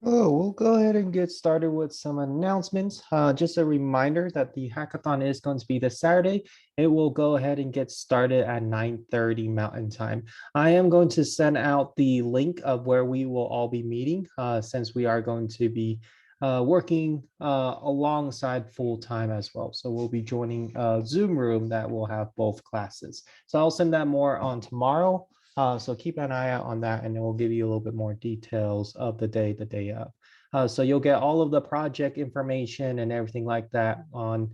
Oh, we'll go ahead and get started with some announcements. Just a reminder that the hackathon is going to be this Saturday. It will go ahead and get started at 9:30 Mountain Time. I am going to send out the link of where we will all be meeting since we are going to be working alongside full time as well. So we'll be joining a Zoom room that will have both classes. So I'll send that more on tomorrow. So keep an eye out on that, and it will give you a little bit more details of the day of. So you'll get all of the project information and everything like that on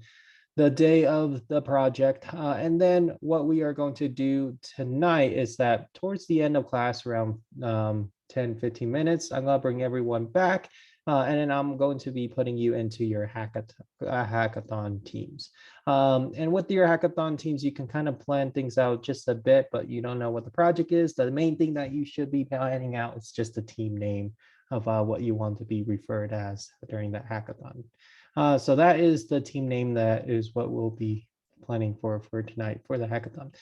the day of the project. And then what we are going to do tonight is that towards the end of class, around 10, 15 minutes, I'm going to bring everyone back. And then I'm going to be putting you into your hackathon teams. And with your hackathon teams, you can kind of plan things out just a bit, but you don't know what the project is. The main thing that you should be planning out is just the team name of what you want to be referred as during that hackathon. So that is the team name that is what we'll be planning for tonight for the hackathon.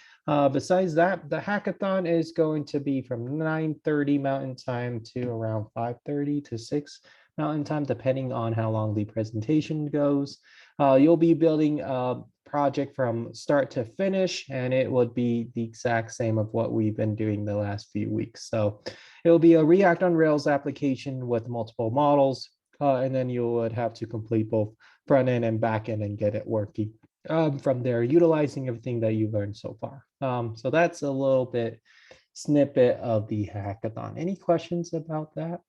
Besides that, the hackathon is going to be from 9:30 Mountain Time to around 5:30 to 6 Mountain Time, depending on how long the presentation goes. You'll be building a project from start to finish, and it would be the exact same of what we've been doing the last few weeks. So it will be a React on Rails application with multiple models, and then you would have to complete both front end and back end and get it working from there, utilizing everything that you've learned so far. So that's a little bit snippet of the hackathon. Any questions about that?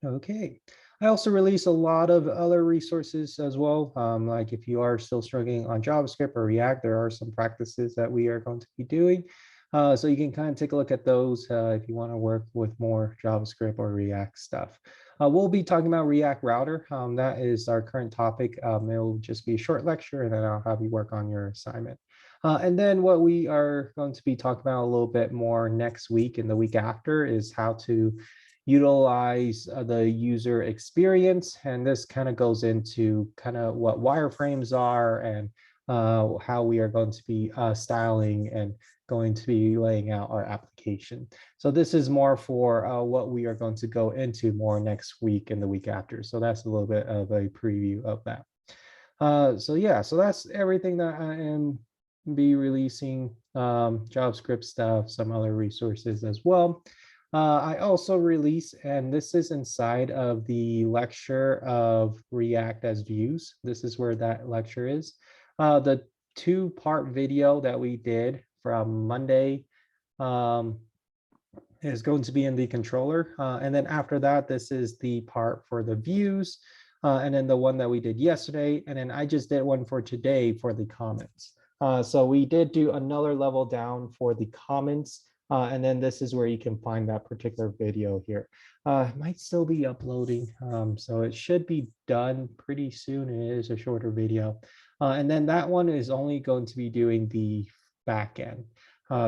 Okay. I also release a lot of other resources as well. Like if you are still struggling on JavaScript or React, there are some practices that we are going to be doing. So you can kind of take a look at those if you want to work with more JavaScript or React stuff. We'll be talking about React Router. That is our current topic. It'll just be a short lecture, and then I'll have you work on your assignment. And then what we are going to be talking about a little bit more next week and the week after is how to utilize the user experience. And this kind of goes into kind of what wireframes are and how we are going to be styling and going to be laying out our application. So this is more for what we are going to go into more next week and the week after. So that's a little bit of a preview of that. So yeah, so that's everything that I am be releasing, JavaScript stuff, some other resources as well. I also release, and this is inside of the lecture of React as Views. This is where that lecture is. The two-part video that we did from Monday is going to be in the controller. And then after that, this is the part for the views. And then the one that we did yesterday. And then I just did one for today for the comments. So we did do another level down for the comments. And then this is where you can find that particular video here. It might still be uploading, so it should be done pretty soon. It is a shorter video. And then that one is only going to be doing the back end.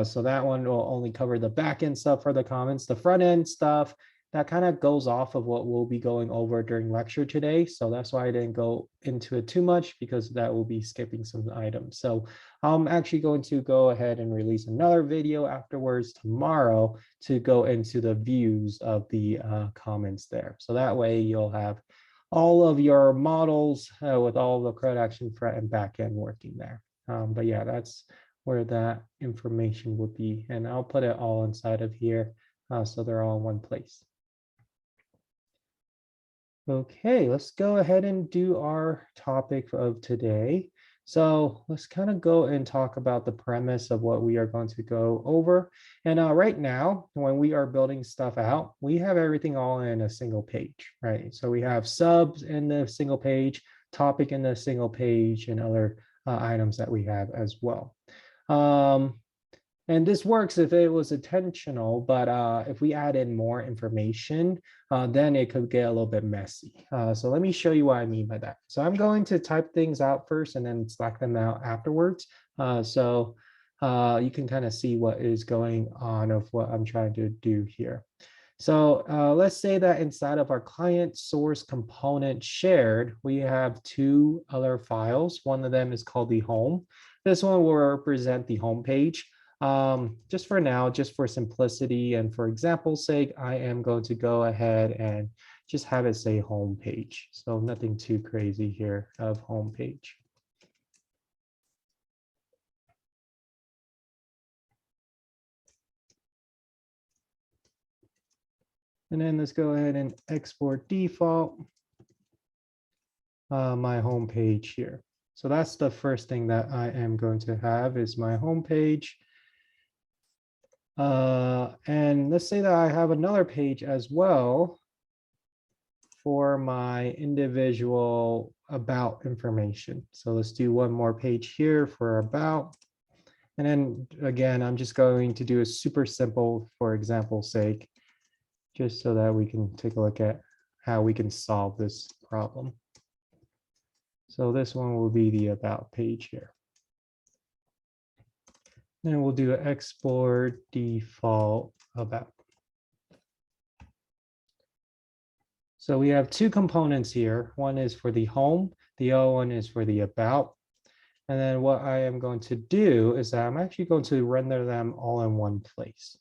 So that one will only cover the back end stuff for the comments. The front end stuff, that kind of goes off of what we'll be going over during lecture today. So that's why I didn't go into it too much, because that will be skipping some items. So I'm actually going to go ahead and release another video afterwards tomorrow to go into the views of the comments there. So that way you'll have all of your models with all the code action front and back end working there. But yeah, that's where that information would be. And I'll put it all inside of here so they're all in one place. Okay, let's go ahead and do our topic of today. So let's kind of go and talk about the premise of what we are going to go over. And right now, when we are building stuff out, we have everything all in a single page, right? So we have subs in the single page, topic in the single page, and other items that we have as well. And this works if it was intentional, but if we add in more information, then it could get a little bit messy. So let me show you what I mean by that. So I'm going to type things out first and then slack them out afterwards. So you can kind of see what is going on of what I'm trying to do here. So let's say that inside of our client source component shared, we have two other files. One of them is called the home. This one will represent the home page. Just for now, just for simplicity and for example's sake, I am going to go ahead and just have it say home page. So nothing too crazy here of home page. And then let's go ahead and export default my home page here. So that's the first thing that I am going to have is my home page. And let's say that I have another page as well for my individual about information. So let's do one more page here for about. And then again, I'm just going to do a super simple, for example's sake, just so that we can take a look at how we can solve this problem. So this one will be the about page here. Then we'll do an export default about. So we have two components here. One is for the home, the other one is for the about. And then what I am going to do is that I'm actually going to render them all in one place.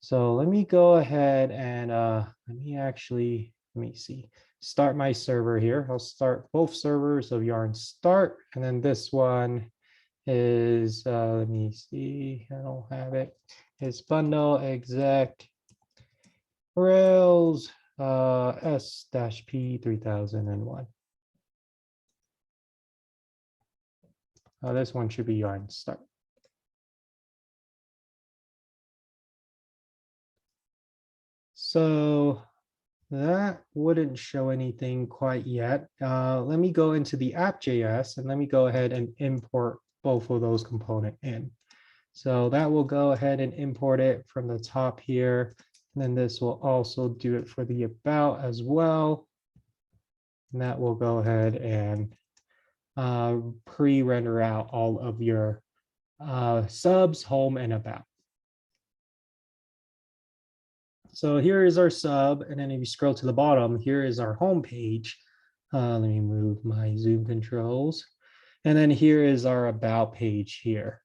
So let me go ahead and let me see, start my server here. I'll start both servers of yarn start. And then this one is, let me see, I don't have it. It's bundle exec Rails S-P 3001. This one should be yarn start. So that wouldn't show anything quite yet. Let me go into the app.js and let me go ahead and import both of those components in. So that will go ahead and import it from the top here. And then this will also do it for the about as well. And that will go ahead and pre-render out all of your subs, home, and about. So here is our sub, and then if you scroll to the bottom, here is our home page. Let me move my zoom controls. And then here is our about page here.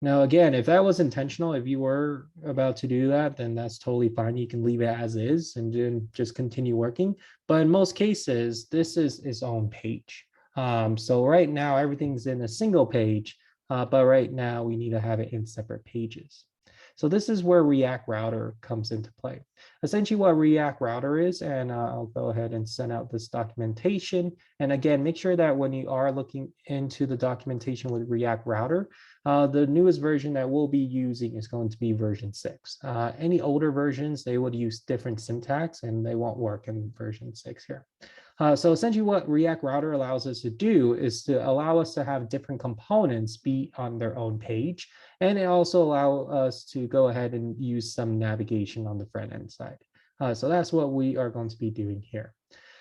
Now, again, if that was intentional, if you were about to do that, then that's totally fine. You can leave it as is and then just continue working. But in most cases, this is its own page. So right now, everything's in a single page, but right now we need to have it in separate pages. So this is where React Router comes into play. Essentially what React Router is, and I'll go ahead and send out this documentation. And again, make sure that when you are looking into the documentation with React Router, the newest version that we'll be using is going to be version 6. Any older versions, they would use different syntax and they won't work in version 6 here. So essentially what React Router allows us to do is to allow us to have different components be on their own page. And it also allows us to go ahead and use some navigation on the front end side. So that's what we are going to be doing here.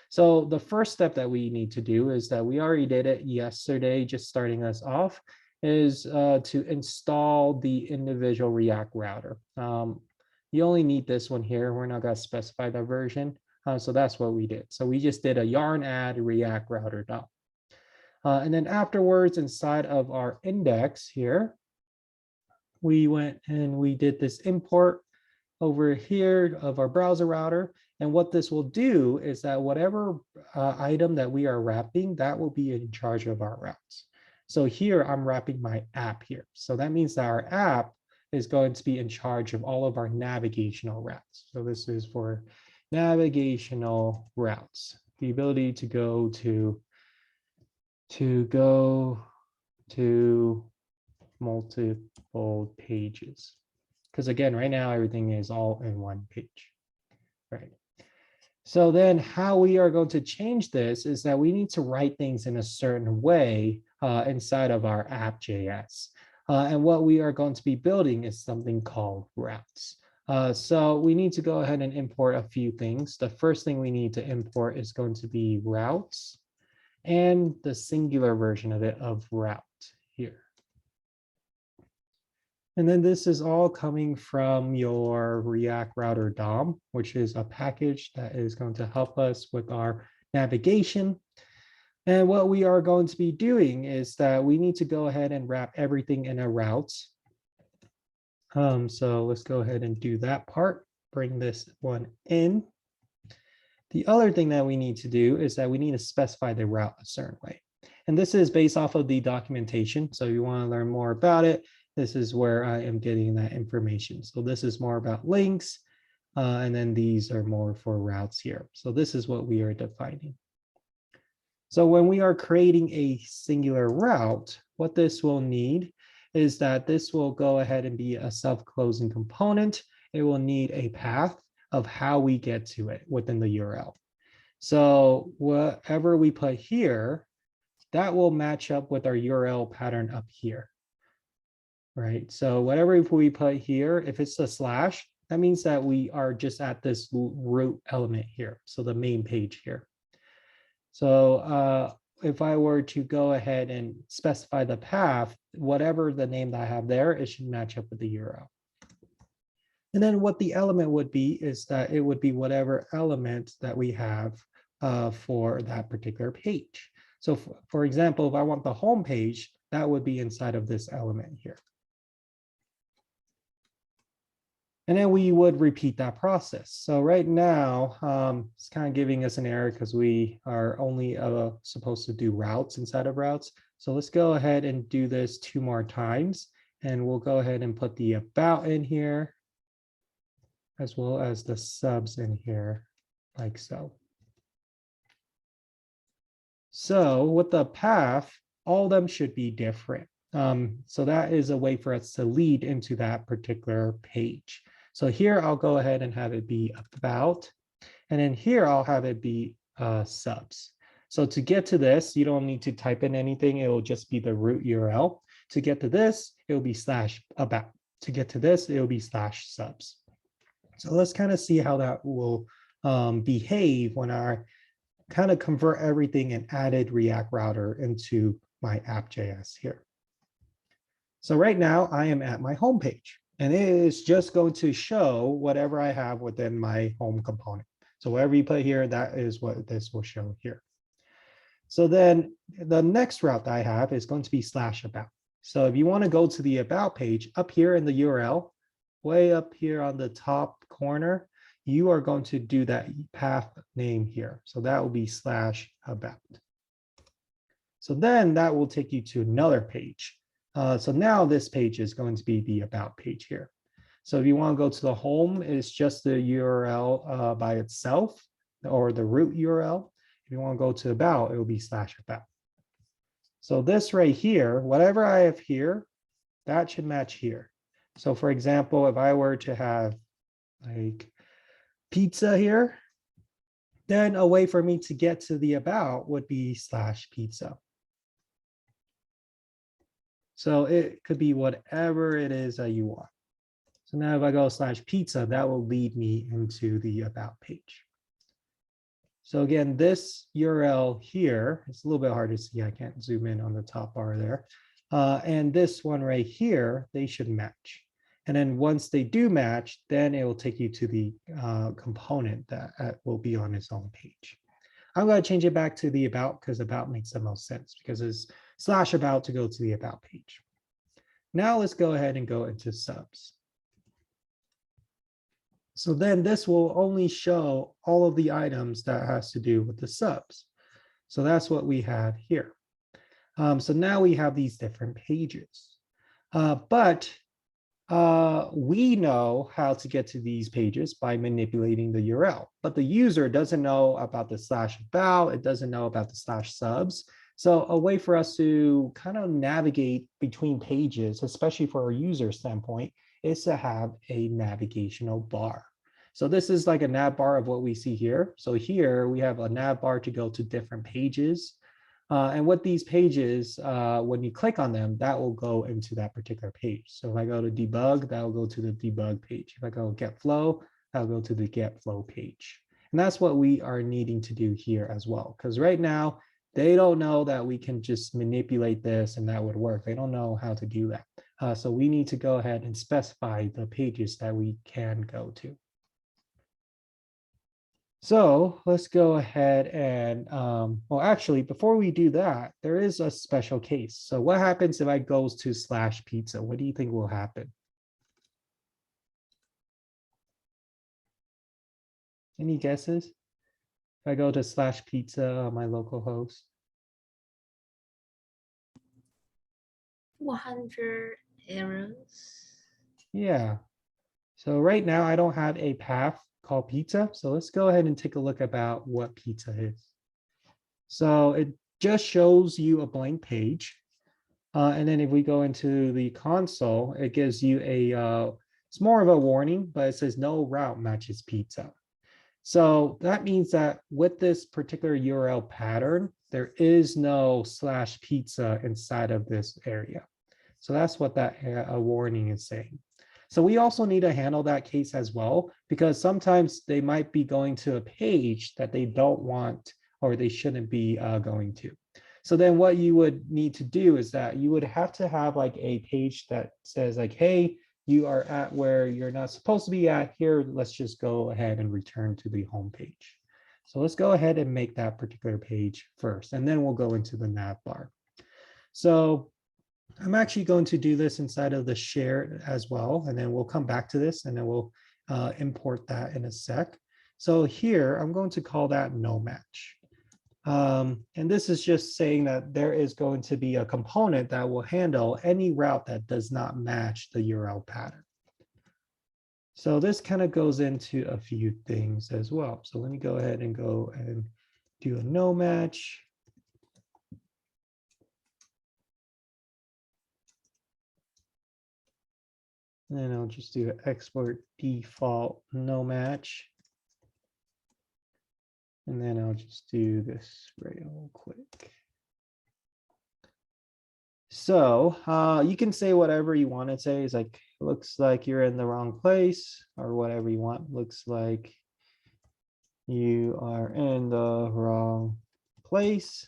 So the first step that we need to do is that we already did it yesterday, just starting us off, is to install the individual React router. You only need this one here. We're not going to specify the version. So that's what we did. So we just did a yarn add React router dot. And then afterwards, inside of our index here, we went and we did this import over here of our browser router. And what this will do is that whatever item that we are wrapping, that will be in charge of our routes. So here I'm wrapping my app here. So that means that our app is going to be in charge of all of our navigational routes. So this is for navigational routes, the ability to go to multiple pages. Because again, right now, everything is all in one page, right? So then how we are going to change this is that we need to write things in a certain way inside of our app.js. And what we are going to be building is something called routes. So we need to go ahead and import a few things. The first thing we need to import is going to be routes and the singular version of it of route here. And then this is all coming from your React Router DOM, which is a package that is going to help us with our navigation. And what we are going to be doing is that we need to go ahead and wrap everything in a route. So let's go ahead and do that part, bring this one in. The other thing that we need to do is that we need to specify the route a certain way. And this is based off of the documentation. So if you want to learn more about it, this is where I am getting that information. So this is more about links, and then these are more for routes here. So this is what we are defining. So when we are creating a singular route, what this will need is that this will go ahead and be a self-closing component. It will need a path of how we get to it within the URL. So whatever we put here, that will match up with our URL pattern up here, right? So whatever we put here, if it's a slash, that means that we are just at this root element here, so the main page here. So if I were to go ahead and specify the path, whatever the name that I have there, it should match up with the URL. And then what the element would be is that it would be whatever element that we have for that particular page. So for example, if I want the home page, that would be inside of this element here. And then we would repeat that process. So right now, it's kind of giving us an error because we are only supposed to do routes inside of routes. So let's go ahead and do this 2 more times. And we'll go ahead and put the about in here, as well as the subs in here, like so. So with the path, all of them should be different. So that is a way for us to lead into that particular page. So here I'll go ahead and have it be about, and then here I'll have it be subs. So to get to this, you don't need to type in anything. It will just be the root URL. To get to this, it will be /about. To get to this, it will be /subs. So let's kind of see how that will behave when I kind of convert everything and added React Router into my app.js here. So right now I am at my home page, and it is just going to show whatever I have within my home component. So whatever you put here, that is what this will show here. So then the next route that I have is going to be /about. So if you want to go to the about page up here in the URL, way up here on the top corner, you are going to do that path name here. So that will be /about. So then that will take you to another page. So now this page is going to be the about page here. So if you want to go to the home, it's just the URL by itself, or the root URL. If you want to go to about, it will be /about. So this right here, whatever I have here, that should match here. So for example, if I were to have like pizza here, then a way for me to get to the about would be /pizza. So it could be whatever it is that you want. So now if I go /pizza, that will lead me into the about page. So again, this URL here, it's a little bit hard to see. I can't zoom in on the top bar there. And this one right here, they should match. And then once they do match, then it will take you to the component that will be on its own page. I'm going to change it back to the about because about makes the most sense because it's /about to go to the about page. Now let's go ahead and go into subs. So then this will only show all of the items that has to do with the subs. So that's what we have here. So now we have these different pages. But we know how to get to these pages by manipulating the URL, but the user doesn't know about the /about, it doesn't know about the /subs. So a way for us to kind of navigate between pages, especially for a user standpoint, is to have a navigational bar. So this is like a nav bar of what we see here. So here we have a nav bar to go to different pages. And what these pages, when you click on them, that will go into that particular page. So if I go to debug, that will go to the debug page. If I go get flow, that'll go to the get flow page. And that's what we are needing to do here as well. Because right now, they don't know that we can just manipulate this and that would work. They don't know how to do that. So we need to go ahead and specify the pages that we can go to. So let's go ahead and, well, actually, before we do that, there is a special case. So what happens if I goes to /pizza? What do you think will happen? Any guesses? If I go to /pizza on my local host. 100 errors. Yeah. So right now I don't have a path called pizza. So let's go ahead and take a look about what pizza is. So it just shows you a blank page. And then if we go into the console, it gives you it's more of a warning, but it says no route matches pizza. So that means that with this particular URL pattern, there is no /pizza inside of this area. So that's what that warning is saying. So we also need to handle that case as well, because sometimes they might be going to a page that they don't want or they shouldn't be going to. So then what you would need to do is that you would have to have like a page that says like, hey, you are at where you're not supposed to be at here. Let's just go ahead and return to the home page. So let's go ahead and make that particular page first, and then we'll go into the nav bar. So I'm actually going to do this inside of the share as well, and then we'll come back to this and then we'll import that in a sec. So here, I'm going to call that no match. And this is just saying that there is going to be a component that will handle any route that does not match the URL pattern. So this kind of goes into a few things as well. So let me go ahead and go and do a no match. And then I'll just do an export default no match. And then I'll just do this real quick. So you can say whatever you want to say. It's like, looks like you're in the wrong place, or whatever you want. Looks like you are in the wrong place.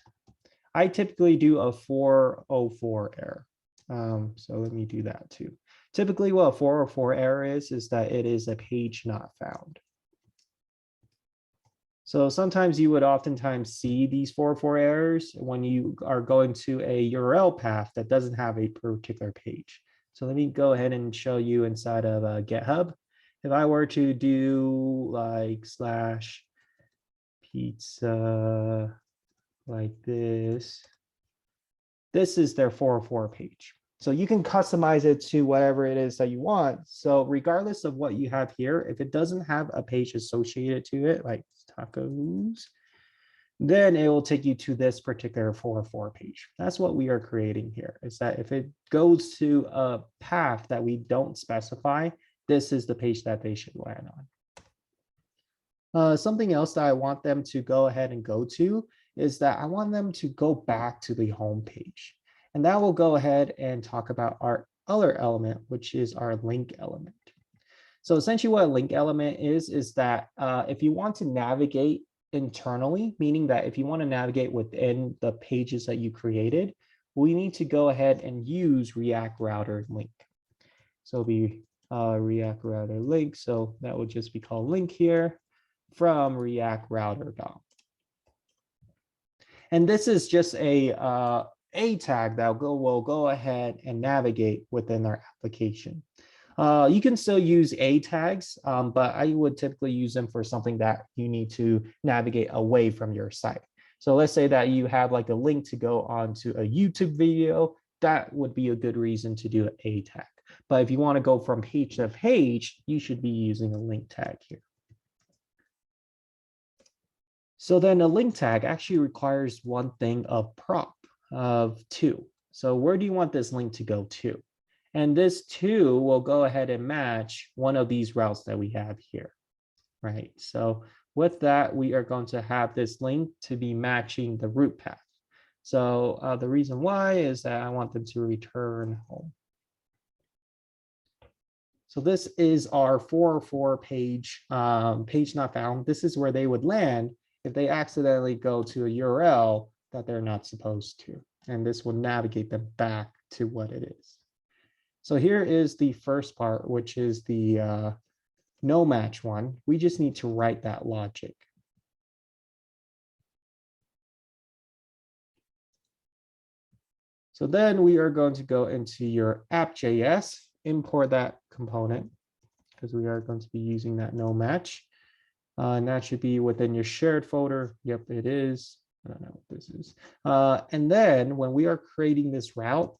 I typically do a 404 error. So let me do that too. Typically what a 404 error is that it is a page not found. So sometimes you would oftentimes see these 404 errors when you are going to a URL path that doesn't have a particular page. So let me go ahead and show you inside of GitHub. If I were to do like /pizza like this is their 404 page. So you can customize it to whatever it is that you want. So regardless of what you have here, if it doesn't have a page associated to it, like tacos, then it will take you to this particular 404 page. That's what we are creating here, is that if it goes to a path that we don't specify, this is the page that they should land on. Something else that I want them to go ahead and go to is that I want them to go back to the home page. And that will go ahead and talk about our other element, which is our link element. So essentially what a link element is that if you want to navigate internally, meaning that if you want to navigate within the pages that you created, we need to go ahead and use React Router link. So it'll be React Router link. So that would just be called link here from React Router DOM. And this is just a tag that will go ahead and navigate within our application. You can still use A tags, but I would typically use them for something that you need to navigate away from your site. So let's say that you have like a link to go onto a YouTube video, that would be a good reason to do an A tag. But if you want to go from page to page, you should be using a link tag here. So then a link tag actually requires one thing of prop of 2. So where do you want this link to go to? And this 2 will go ahead and match one of these routes that we have here, right? So with that, we are going to have this link to be matching the route path. So the reason why is that I want them to return home. So this is our 404 page, page not found. This is where they would land if they accidentally go to a URL that they're not supposed to. And this will navigate them back to what it is. So here is the first part, which is the no match one. We just need to write that logic. So then we are going to go into your app.js, import that component because we are going to be using that no match. And that should be within your shared folder. Yep, it is. I don't know what this is. And then when we are creating this route,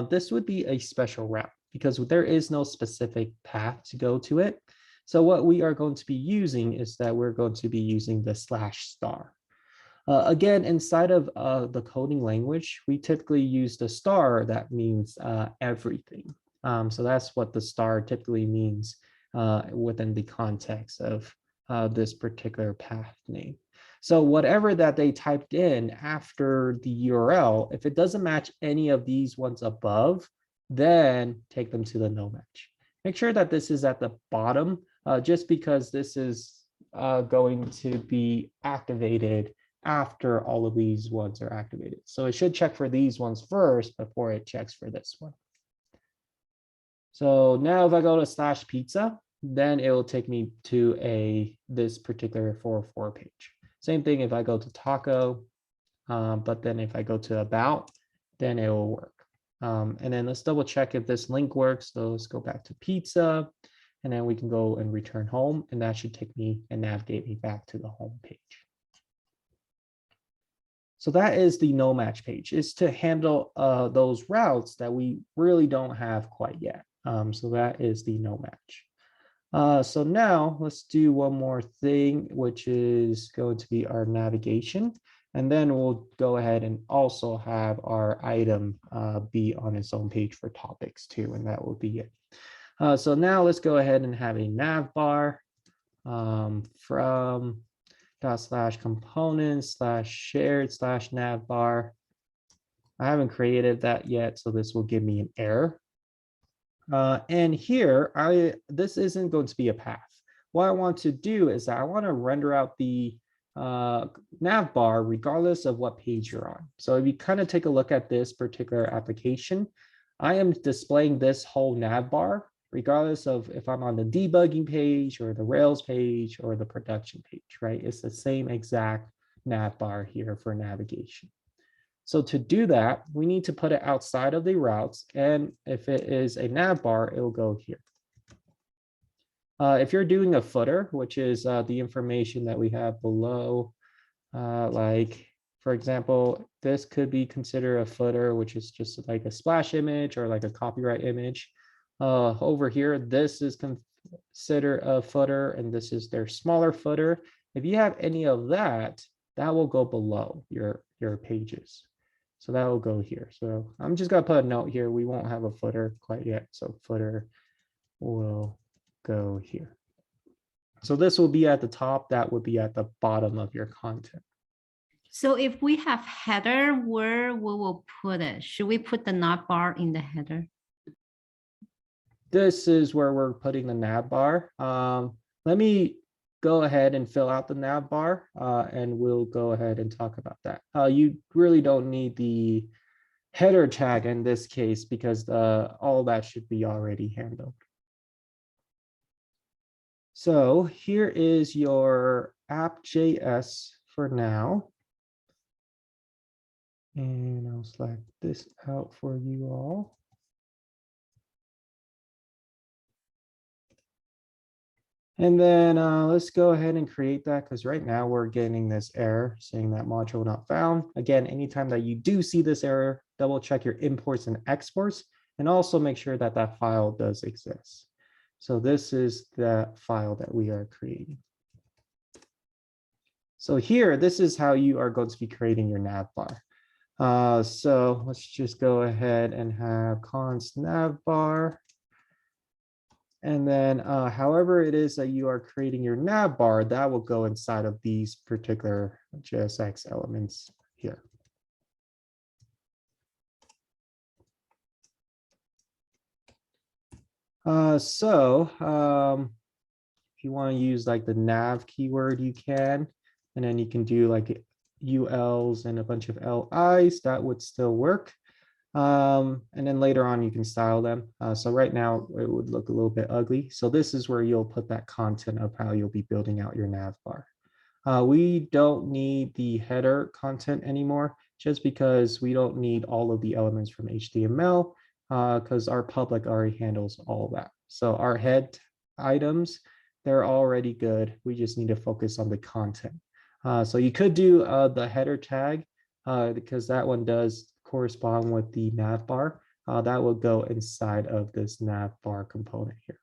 this would be a special route because there is no specific path to go to it. So what we are going to be using is that we're going to be using the /star. Again, inside of the coding language, we typically use the star that means everything. So that's what the star typically means within the context of this particular path name. So whatever that they typed in after the URL, if it doesn't match any of these ones above, then take them to the no match. Make sure that this is at the bottom, just because this is going to be activated after all of these ones are activated. So it should check for these ones first before it checks for this one. So now if I go to /pizza, then it will take me to this particular 404 page. Same thing if I go to taco, but then if I go to about, then it will work. And then let's double check if this link works. So let's go back to pizza, and then we can go and return home, and that should take me and navigate me back to the home page. So that is the no match page. It's to handle those routes that we really don't have quite yet. So that is the no match. So now let's do one more thing, which is going to be our navigation. And then we'll go ahead and also have our item be on its own page for topics too, and that will be it. So now let's go ahead and have a nav bar from /components/shared/navbar. I haven't created that yet, so this will give me an error. And here, this isn't going to be a path. What I want to do is that I want to render out the nav bar regardless of what page you're on. So if you kind of take a look at this particular application, I am displaying this whole nav bar regardless of if I'm on the debugging page or the Rails page or the production page, right? It's the same exact nav bar here for navigation. So to do that, we need to put it outside of the routes. And if it is a nav bar, it will go here. If you're doing a footer, which is the information that we have below, like, for example, this could be considered a footer, which is just like a splash image or like a copyright image. Over here, this is considered a footer, and this is their smaller footer. If you have any of that, that will go below your pages. So that will go here. So I'm just gonna put a note here. We won't have a footer quite yet. So footer will go here. So this will be at the top. That would be at the bottom of your content. So if we have header, where we will put it? Should we put the nav bar in the header? This is where we're putting the nav bar. Let me go ahead and fill out the nav bar, and we'll go ahead and talk about that. You really don't need the header tag in this case because all that should be already handled. So here is your app.js for now. And I'll select this out for you all. And then let's go ahead and create that because right now we're getting this error saying that module not found. Again, anytime that you do see this error, double check your imports and exports, and also make sure that that file does exist. So this is the file that we are creating. So here, this is how you are going to be creating your nav bar. So let's just go ahead and have const nav bar. And then however it is that you are creating your nav bar, that will go inside of these particular JSX elements here. If you want to use like the nav keyword, you can, and then you can do like ULs and a bunch of LIs, that would still work. And then later on, you can style them. So right now it would look a little bit ugly. So this is where you'll put that content of how you'll be building out your nav bar. We don't need the header content anymore, just because we don't need all of the elements from HTML, because our public already handles all that. So our head items, they're already good. We just need to focus on the content. So you could do the header tag, because that one does correspond with the nav bar. That will go inside of this nav bar component here.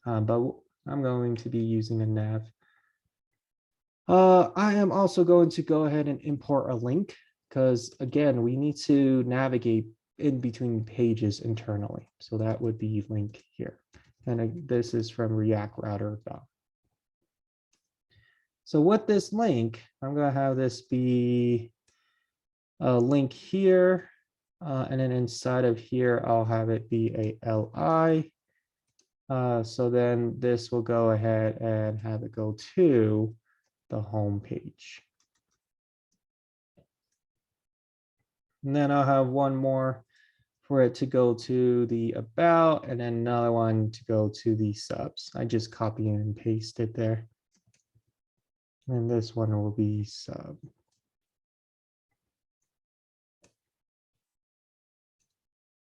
But I'm going to be using a nav. I am also going to go ahead and import a link, because again, we need to navigate in between pages internally. So that would be link here. And this is from React Router. So with this link, I'm going to have this be a link here. And then inside of here, I'll have it be a LI. So then this will go ahead and have it go to the home page. And then I'll have one more for it to go to the about, and then another one to go to the subs. I just copy and paste it there. And this one will be sub.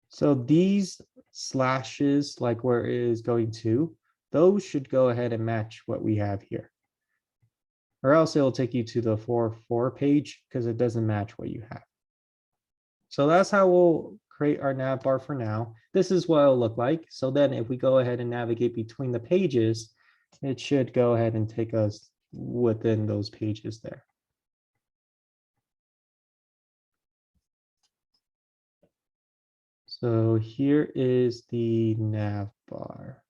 So these slashes, like where it is going to, those should go ahead and match what we have here. Or else it'll take you to the 4.4 page, because it doesn't match what you have. So that's how we'll create our nav bar for now. This is what it'll look like. So then if we go ahead and navigate between the pages, it should go ahead and take us within those pages there. So here is the nav bar.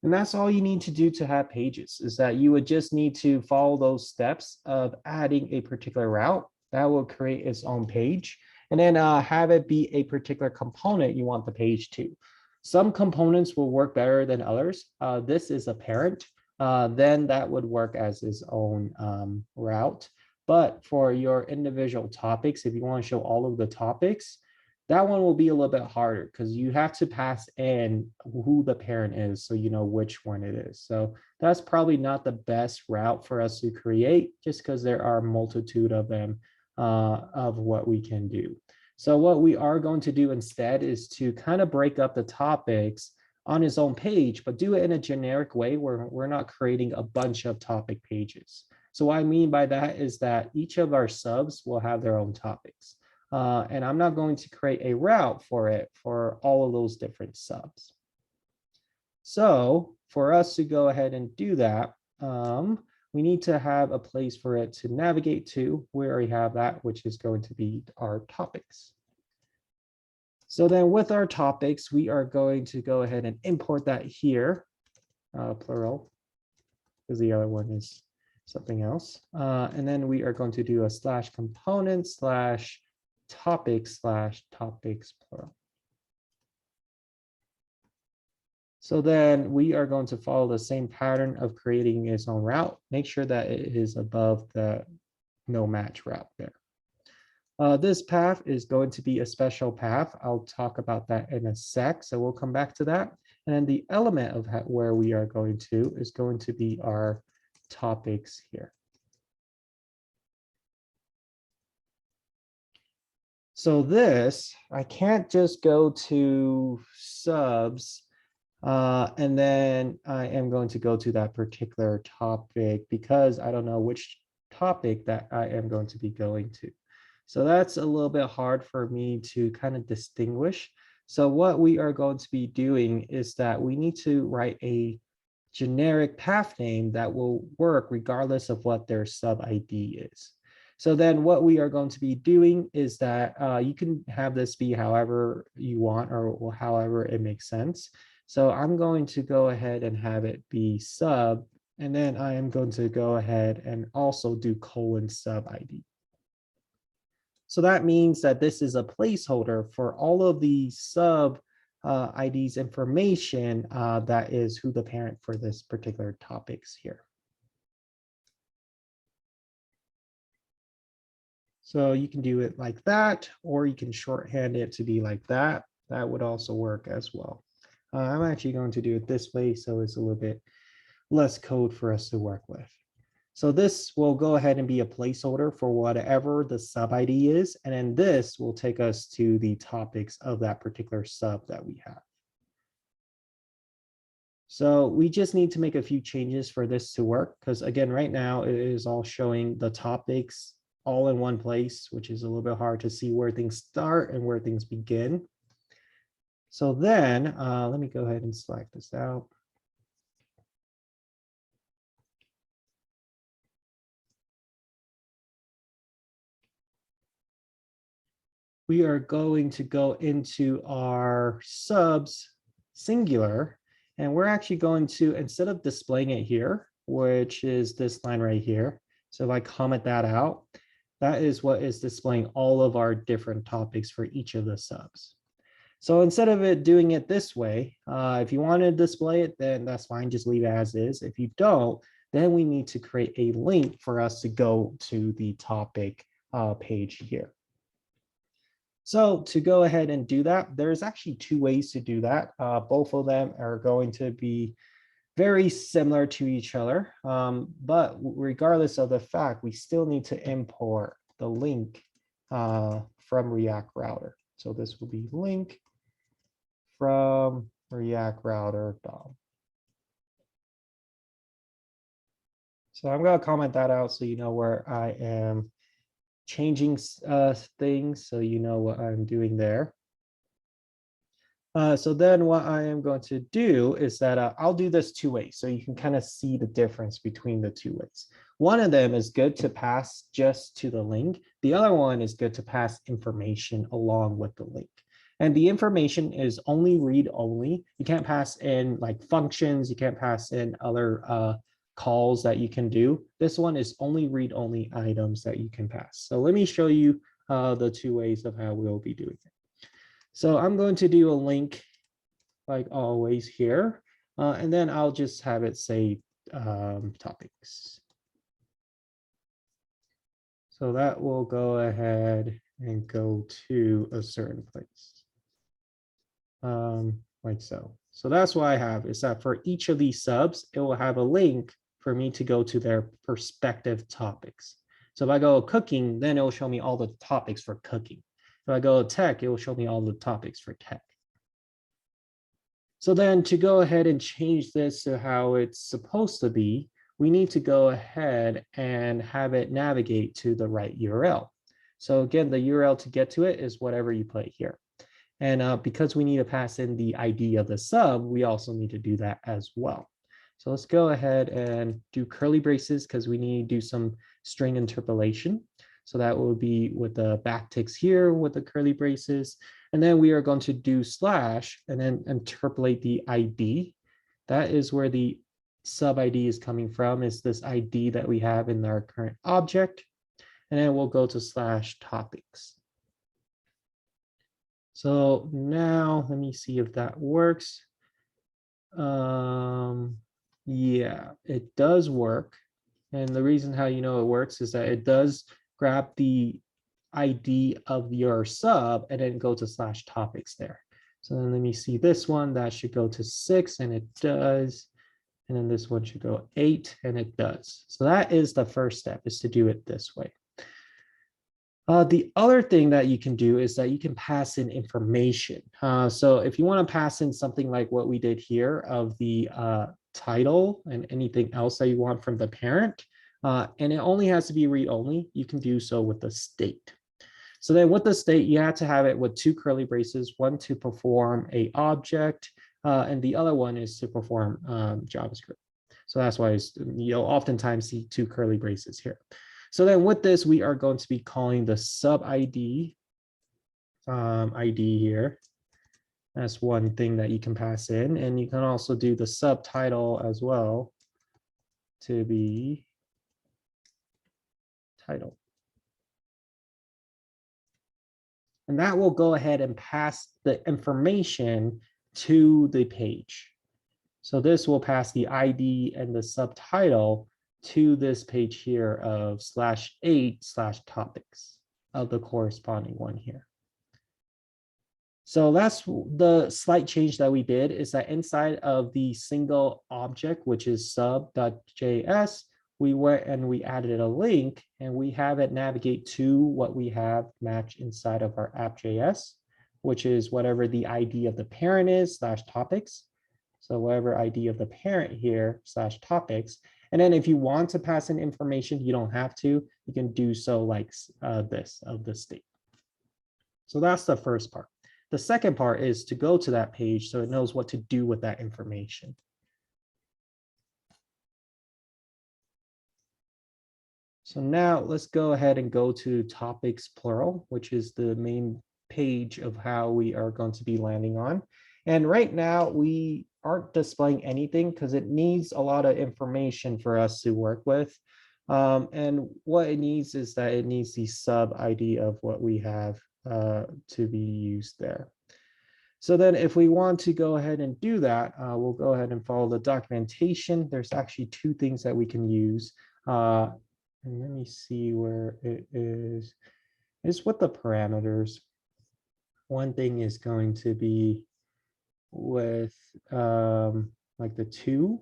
And that's all you need to do to have pages, is that you would just need to follow those steps of adding a particular route that will create its own page, and then have it be a particular component you want the page to. Some components will work better than others. This is a parent, then that would work as its own route. But for your individual topics, if you want to show all of the topics, that one will be a little bit harder, because you have to pass in who the parent is, so you know which one it is. So that's probably not the best route for us to create, just because there are a multitude of them of what we can do. So what we are going to do instead is to kind of break up the topics on its own page, but do it in a generic way where we're not creating a bunch of topic pages. So what I mean by that is that each of our subs will have their own topics. And I'm not going to create a route for it for all of those different subs. So for us to go ahead and do that, we need to have a place for it to navigate to. We already have that, which is going to be our topics. So then with our topics, we are going to go ahead and import that here, plural, because the other one is something else. And then we are going to do a slash component slash topics slash topics plural. So then we are going to follow the same pattern of creating its own route. Make sure that it is above the no match route there. This path is going to be a special path. I'll talk about that in a sec, so we'll come back to that. And then the element of where we are going to is going to be our topics here. So this, I can't just go to subs and then I am going to go to that particular topic, because I don't know which topic that I am going to be going to. So that's a little bit hard for me to kind of distinguish. So what we are going to be doing is that we need to write a generic path name that will work regardless of what their sub ID is. So then what we are going to be doing is that you can have this be however you want, or however it makes sense. So I'm going to go ahead and have it be sub, and then I am going to go ahead and also do colon sub ID. So that means that this is a placeholder for all of the sub ID's information, that is who the parent for this particular topics here. So you can do it like that, or you can shorthand it to be like that. That would also work as well. I'm actually going to do it this way, so it's a little bit less code for us to work with. So this will go ahead and be a placeholder for whatever the sub ID is, and then this will take us to the topics of that particular sub that we have. So we just need to make a few changes for this to work, because again, right now it is all showing the topics all in one place, which is a little bit hard to see where things start and where things begin. So then let me go ahead and select this out. We are going to go into our subs singular, and we're actually going to, instead of displaying it here, which is this line right here, so if I comment that out, that is what is displaying all of our different topics for each of the subs. So instead of it doing it this way, if you want to display it, then that's fine, just leave it as is. If you don't, then we need to create a link for us to go to the topic page here. So to go ahead and do that, there's actually two ways to do that. Both of them are going to be very similar to each other, but regardless of the fact, we still need to import the link from React Router. So this will be link from React Router DOM. So I'm going to comment that out so you know where I am changing things, so you know what I'm doing there. So then what I am going to do is that I'll do this two ways, so you can kind of see the difference between the two ways. One of them is good to pass just to the link. The other one is good to pass information along with the link. And the information is only read only. You can't pass in like functions. You can't pass in other calls that you can do. This one is only read only items that you can pass. So let me show you the two ways of how we'll be doing it. So I'm going to do a link like always here, and then I'll just have it say topics. So that will go ahead and go to a certain place, like so. So that's what I have, is that for each of these subs, it will have a link for me to go to their respective topics. So if I go cooking, then it will show me all the topics for cooking. If I go tech, it will show me all the topics for tech. So then to go ahead and change this to how it's supposed to be, we need to go ahead and have it navigate to the right URL. So again, the URL to get to it is whatever you put here. And because we need to pass in the ID of the sub, we also need to do that as well. So let's go ahead and do curly braces because we need to do some string interpolation. So that will be with the backticks here with the curly braces. And then we are going to do slash and then interpolate the ID. That is where the sub ID is coming from, is this ID that we have in our current object. And then we'll go to slash topics. So now let me see if that works. Yeah, it does work. And the reason how you know it works is that it does grab the ID of your sub and then go to slash topics there. So then let me see this one, that should go to 6 and it does. And then this one should go 8 and it does. So that is the first step, is to do it this way. The other thing that you can do is that you can pass in information. So if you want to pass in something like what we did here of the title and anything else that you want from the parent, and it only has to be read only, you can do so with the state. So then with the state, you have to have it with two curly braces, one to perform a object, and the other one is to perform JavaScript. So that's why you'll oftentimes see two curly braces here. So then with this, we are going to be calling the sub ID ID here. That's one thing that you can pass in. And you can also do the subtitle as well to be title. And that will go ahead and pass the information to the page. So this will pass the ID and the subtitle to this page here of /8/topics of the corresponding one here. So that's the slight change that we did, is that inside of the single object, which is sub.js, we went and we added a link and we have it navigate to what we have matched inside of our app.js, which is whatever the ID of the parent is /topics. So whatever ID of the parent here /topics. And then if you want to pass in information, you don't have to. You can do so like this of the state. So that's the first part. The second part is to go to that page so it knows what to do with that information. So now let's go ahead and go to topics plural, which is the main page of how we are going to be landing on. And right now we aren't displaying anything because it needs a lot of information for us to work with. And what it needs is that it needs the sub ID of what we have to be used there. So then if we want to go ahead and do that, we'll go ahead and follow the documentation. There's actually two things that we can use. And let me see where it is. It's with the parameters. One thing is going to be with like the 2.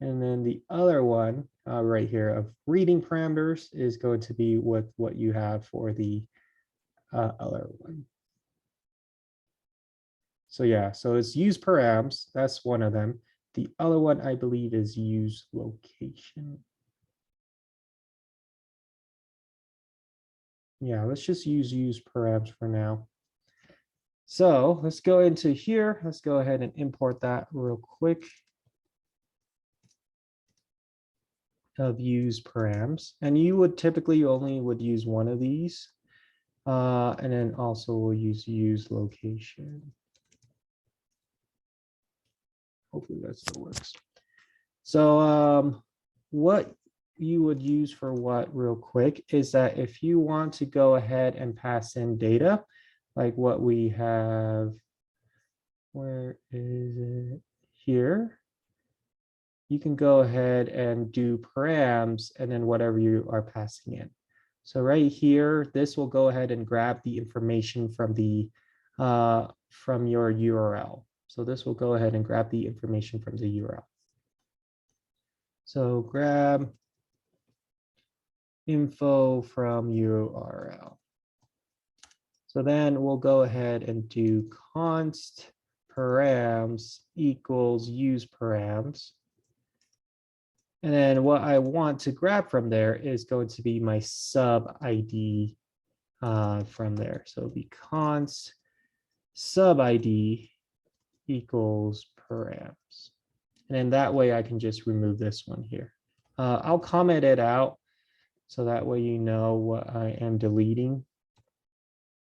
And then the other one right here of reading parameters is going to be with what you have for the other one. So yeah, so it's use params. That's one of them. The other one I believe is use location. Yeah, let's just use params for now. So let's go into here. Let's go ahead and import that real quick. Of use params, and you would typically only would use one of these, and then also we'll use location. Hopefully that still works. So what you would use for what real quick is that if you want to go ahead and pass in data, like what we have, where is it here? You can go ahead and do params and then whatever you are passing in. So right here, this will go ahead and grab the information from the from your URL. So this will go ahead and grab the information from the URL. So grab info from URL. So then we'll go ahead and do const params equals use params. And then what I want to grab from there is going to be my sub ID from there. So it'll be const sub ID equals params. And then that way I can just remove this one here. I'll comment it out so that way you know what I am deleting.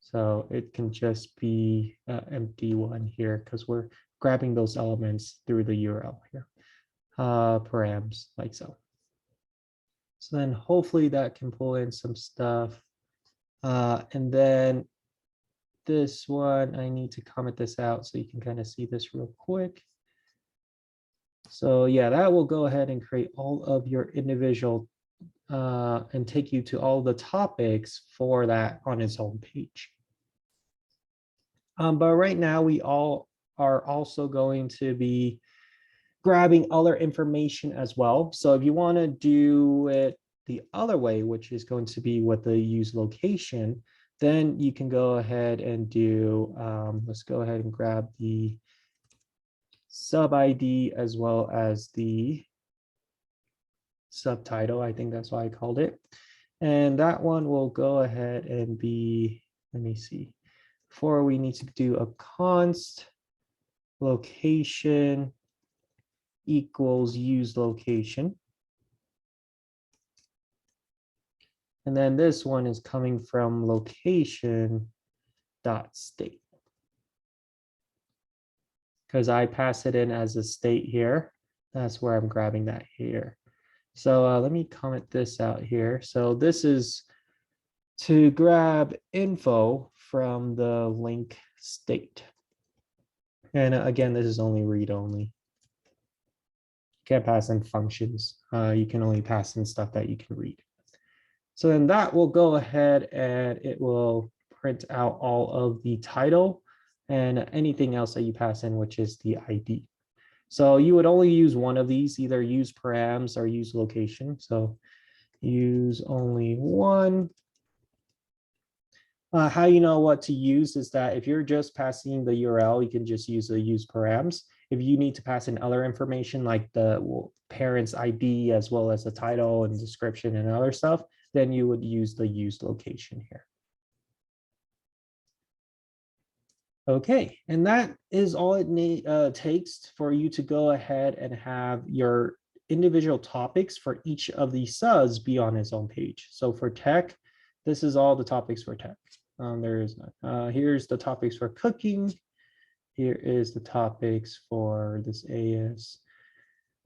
So it can just be an empty one here because we're grabbing those elements through the URL here. Params like so. So then hopefully that can pull in some stuff. And then this one, I need to comment this out so you can kind of see this real quick. So yeah, that will go ahead and create all of your individual and take you to all the topics for that on its own page. But right now we all are also going to be grabbing other information as well. So if you want to do it the other way, which is going to be with the use location, then you can go ahead and do, let's go ahead and grab the sub ID as well as the subtitle. I think that's why I called it. And that one will go ahead and be, let me see, before we need to do a const location equals use location. And then this one is coming from location dot state. Because I pass it in as a state here. That's where I'm grabbing that here. So let me comment this out here. So this is to grab info from the link state. And again, this is only read only. Can't pass in functions. You can only pass in stuff that you can read. So then that will go ahead and it will print out all of the title and anything else that you pass in, which is the ID. So you would only use one of these, either use params or use location. So use only one. How you know what to use is that if you're just passing the URL, you can just use the use params. If you need to pass in other information like the parent's ID as well as the title and description and other stuff, then you would use the use location here. Okay, and that is all it takes for you to go ahead and have your individual topics for each of the subs be on its own page. So for tech, this is all the topics for tech. There is none. Here's the topics for cooking. Here is the topics for this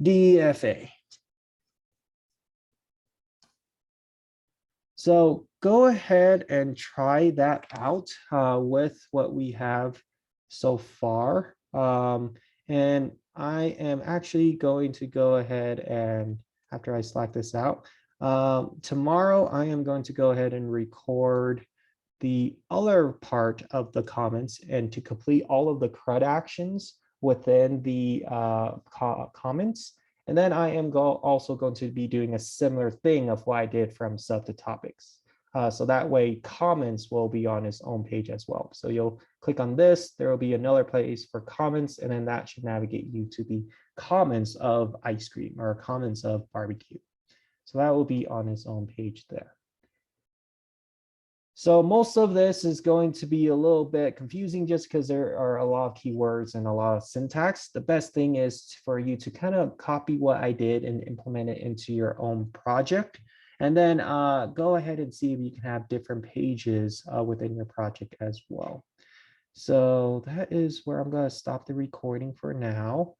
ASDFA. So go ahead and try that out with what we have so far. And I am actually going to go ahead and after I select this out, tomorrow I am going to go ahead and record the other part of the comments and to complete all of the CRUD actions within the comments. And then I am also going to be doing a similar thing of what I did from sub to topics. So that way comments will be on its own page as well. So you'll click on this, there will be another place for comments, and then that should navigate you to the comments of ice cream or comments of barbecue. So that will be on its own page there. So most of this is going to be a little bit confusing just because there are a lot of keywords and a lot of syntax. The best thing is for you to kind of copy what I did and implement it into your own project. And then go ahead and see if you can have different pages within your project as well. So that is where I'm going to stop the recording for now.